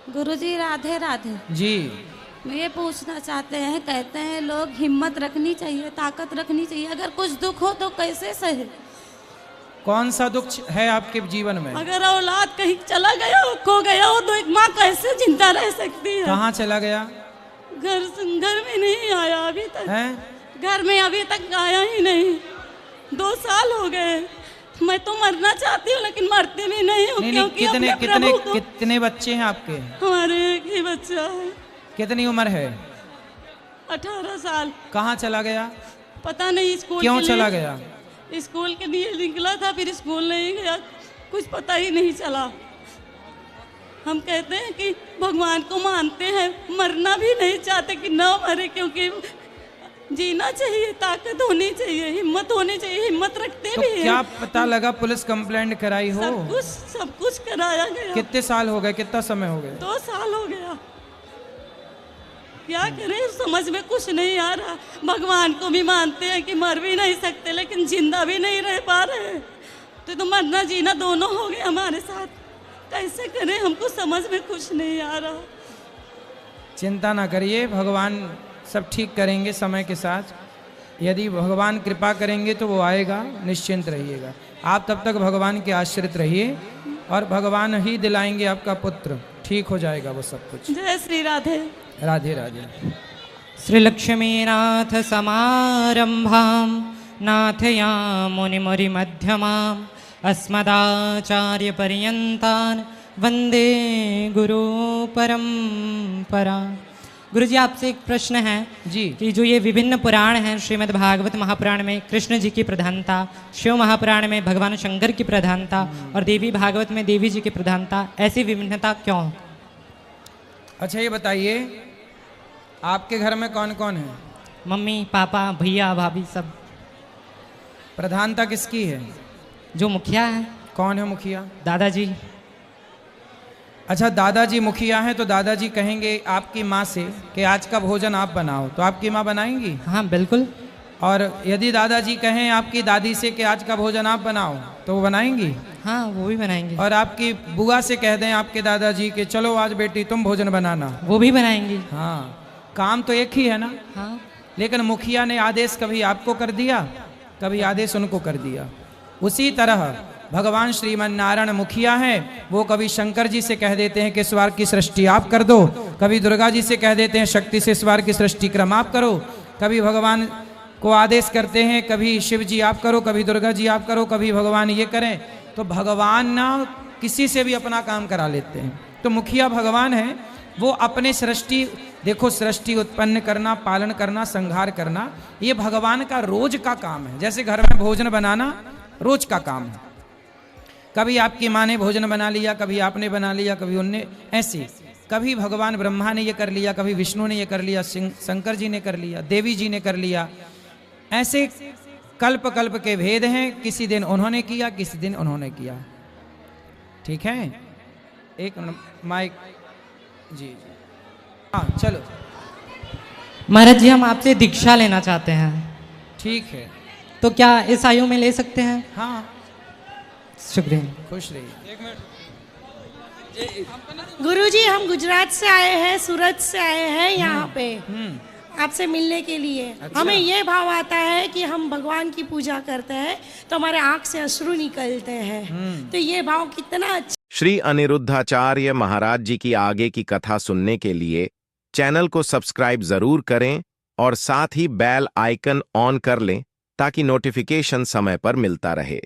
गुरुजी राधे राधे जी। ये पूछना चाहते हैं, कहते हैं लोग हिम्मत रखनी चाहिए, ताकत रखनी चाहिए, अगर कुछ दुख हो तो कैसे सहे? कौन सा दुख है आपके जीवन में? अगर औलाद कहीं चला गया हो, खो गया हो, तो एक माँ कैसे जिंदा रह सकती है? कहाँ चला गया? घर में नहीं आया अभी तक है? घर में अभी तक आया ही नहीं। 2 साल हो गए। मैं तो मरना चाहती हूँ लेकिन मरती भी नहीं हूँ, क्योंकि कितने बच्चे हैं आपके? हमारे एक ही बच्चा है। कितनी उम्र है? 18 साल। कहाँ चला गया? पता नहीं, स्कूल क्यों चला गया? स्कूल के लिए निकला था, फिर स्कूल नहीं गया, कुछ पता ही नहीं चला। हम कहते हैं कि भगवान को मानते हैं, मरना भी नहीं चाहते कि ना मरे, क्योंकि जीना चाहिए, ताकत होनी चाहिए, हिम्मत होनी चाहिए, हिम्मत रखते तो भी हैं। क्या पता लगा पुलिस कंप्लेंट कराई हो? सब कुछ कराया गया। कितने साल हो गए, कितना समय हो गया? 2 साल हो गया। क्या करें, समझ में कुछ नहीं आ रहा। भगवान को भी मानते हैं कि मर भी नहीं सकते, लेकिन जिंदा भी नहीं रह पा रहे। तो मरना जीना दोनों हो गए हमारे साथ, कैसे करें, हमको समझ में कुछ नहीं आ रहा। चिंता ना करिए, भगवान सब ठीक करेंगे समय के साथ। यदि भगवान कृपा करेंगे तो वो आएगा, निश्चिंत रहिएगा। आप तब तक भगवान के आश्रित रहिए और भगवान ही दिलाएंगे आपका पुत्र, ठीक हो जाएगा वो सब कुछ। जय श्री राधे। राधे राधे। श्री लक्ष्मीनाथ समारंभां नाथयां मुनिमुरि मध्यमाम् अस्मदाचार्य पर्यन्तान् वंदे गुरु परंपरा। गुरुजी, आपसे एक प्रश्न है जी कि जो ये विभिन्न पुराण हैं, श्रीमद् भागवत महापुराण में कृष्ण जी की प्रधानता, शिव महापुराण में भगवान शंकर की प्रधानता और देवी भागवत में देवी जी की प्रधानता, ऐसी विभिन्नता क्यों? अच्छा ये बताइए, आपके घर में कौन कौन है? मम्मी पापा भैया भाभी सब। प्रधानता किसकी है? जो मुखिया है। कौन है मुखिया? दादाजी। अच्छा, दादाजी मुखिया हैं तो दादाजी कहेंगे आपकी माँ से कि आज का भोजन आप बनाओ, तो आपकी माँ बनाएंगी? हाँ बिल्कुल। और यदि दादाजी कहें आपकी दादी से कि आज का भोजन आप बनाओ, तो वो बनाएंगी? हाँ वो भी बनाएंगे। और आपकी बुआ से कह दें आपके दादाजी कि चलो आज बेटी तुम भोजन बनाना, वो भी बनाएंगी। हाँ, काम तो एक ही है ना। हाँ। लेकिन मुखिया ने आदेश कभी आपको कर दिया, कभी आदेश उनको कर दिया। उसी तरह भगवान श्रीमन नारायण मुखिया हैं, वो कभी शंकर जी से कह देते हैं कि स्वर की सृष्टि आप कर दो, कभी दुर्गा जी से कह देते हैं शक्ति से स्वर की सृष्टि क्रम आप करो, कभी भगवान को आदेश करते हैं, कभी शिव जी आप करो, कभी दुर्गा जी आप करो, कभी भगवान ये करें। तो भगवान ना किसी से भी अपना काम करा लेते हैं। तो मुखिया भगवान है, वो अपने सृष्टि, देखो सृष्टि उत्पन्न करना, पालन करना, संहार करना, ये भगवान का रोज का काम है। जैसे घर में भोजन बनाना रोज का काम है। कभी आपकी माँ ने भोजन बना लिया, कभी आपने बना लिया, कभी उनने, ऐसे कभी भगवान ब्रह्मा ने ये कर लिया, कभी विष्णु ने ये कर लिया, शंकर जी ने कर लिया, देवी जी ने कर लिया। ऐसे कल्प कल्प के भेद हैं, किसी दिन उन्होंने किया, किसी दिन उन्होंने किया। ठीक है, एक माइक जी जी, हाँ चलो। महाराज जी, हम आपसे दीक्षा लेना चाहते हैं। ठीक है, तो क्या इस आयु में ले सकते हैं? हाँ शुक्रिया। खुश रहिए। गुरुजी, हम गुजरात से आए हैं, सूरत से आए हैं यहाँ पे आपसे मिलने के लिए। अच्छा। हमें ये भाव आता है कि हम भगवान की पूजा करते हैं तो हमारे आंख से अश्रु निकलते हैं, तो ये भाव कितना अच्छा। श्री अनिरुद्धाचार्य महाराज जी की आगे की कथा सुनने के लिए चैनल को सब्सक्राइब जरूर करें और साथ ही बेल आइकन ऑन कर लें ताकि नोटिफिकेशन समय पर मिलता रहे।